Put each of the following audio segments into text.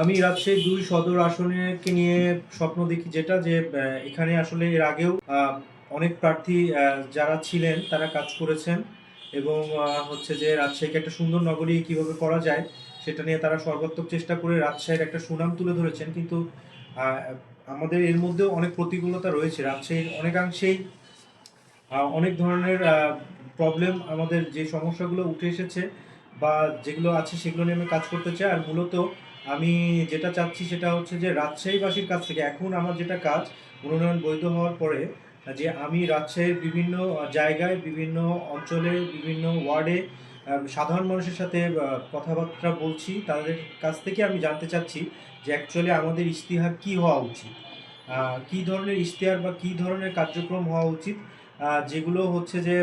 আমি রাজশাহী ২ সদর আসনেকে নিয়ে স্বপ্ন দেখি, যেটা যে এখানে আসলে এর আগেও অনেক প্রার্থী যারা ছিলেন তারা কাজ করেছেন এবং হচ্ছে যে রাজশাহীকে একটা সুন্দর নগরী কিভাবে করা যায় সেটা নিয়ে তারা সর্বাত্মক চেষ্টা করে রাজশাহীর একটা সুনাম তুলে ধরেছেন। কিন্তু আহ, আমাদের এর মধ্যেও অনেক প্রতিকূলতা রয়েছে। রাজশাহীর অনেকাংশেই অনেক ধরনের প্রবলেম, আমাদের যে সমস্যাগুলো উঠে এসেছে বা যেগুলো আছে সেগুলো নিয়ে আমি কাজ করতে চাই। আর মূলত আমি যেটা চাচ্ছি সেটা হচ্ছে যে রাজশাহীবাসীর কাছ থেকে এখন আমার যেটা কাজ, মনোনয়ন বৈধ হওয়ার পরে, যে আমি রাজশাহীর বিভিন্ন জায়গায়, বিভিন্ন অঞ্চলে, বিভিন্ন ওয়ার্ডে সাধারণ মানুষের সাথে কথাবার্তা বলছি। তাদের কাছ থেকে আমি জানতে চাচ্ছি যে অ্যাকচুয়ালি আমাদের ইশতেহার কী হওয়া উচিত, কী ধরনের ইশতেহার বা কী ধরনের কার্যক্রম হওয়া উচিত, যেগুলো হচ্ছে যে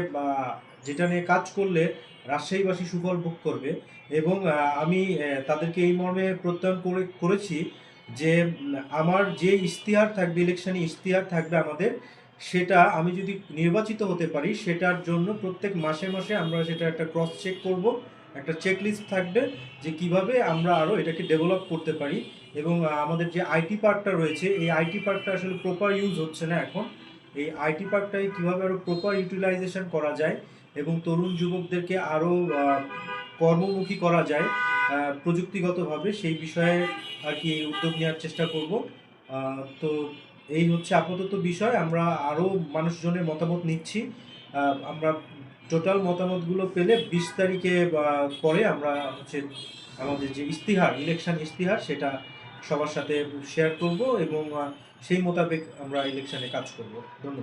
যেটা নিয়ে কাজ করলে রাজশাহীবাসী সুফল ভোগ করবে। এবং আমি তাদেরকে এই মর্মে প্রত্যয়ন করেছি যে আমার যে ইশতেহার থাকবে, ইলেকশনে ইশতেহার থাকবে আমাদের, সেটা আমি যদি নির্বাচিত হতে পারি সেটার জন্য প্রত্যেক মাসে মাসে আমরা সেটা একটা ক্রস চেক করব। একটা চেকলিস্ট থাকবে যে কিভাবে আমরা আরও এটাকে ডেভেলপ করতে পারি। এবং আমাদের যে আইটি পার্কটা রয়েছে, এই আইটি পার্কটা আসলে প্রপার ইউজ হচ্ছে না এখন। এই আইটি পার্কটাকে কীভাবে আরও প্রপার ইউটিলাইজেশন করা যায় এবং তরুণ যুবকদেরকে আরও কর্মমুখী করা যায় প্রযুক্তিগতভাবে, সেই বিষয়ে আর কি উদ্যোগ নেওয়ার চেষ্টা করব। তো এই হচ্ছে আপাতত বিষয়। আমরা আরও মানুষজনের মতামত নিচ্ছি। আমরা টোটাল মতামতগুলো পেলে ২০ তারিখে পরে আমরা হচ্ছে আমাদের যে ইশতেহার, ইলেকশন ইশতেহার, সেটা সবার সাথে শেয়ার করব এবং সেই মোতাবেক আমরা ইলেকশনে কাজ করব। ধন্যবাদ।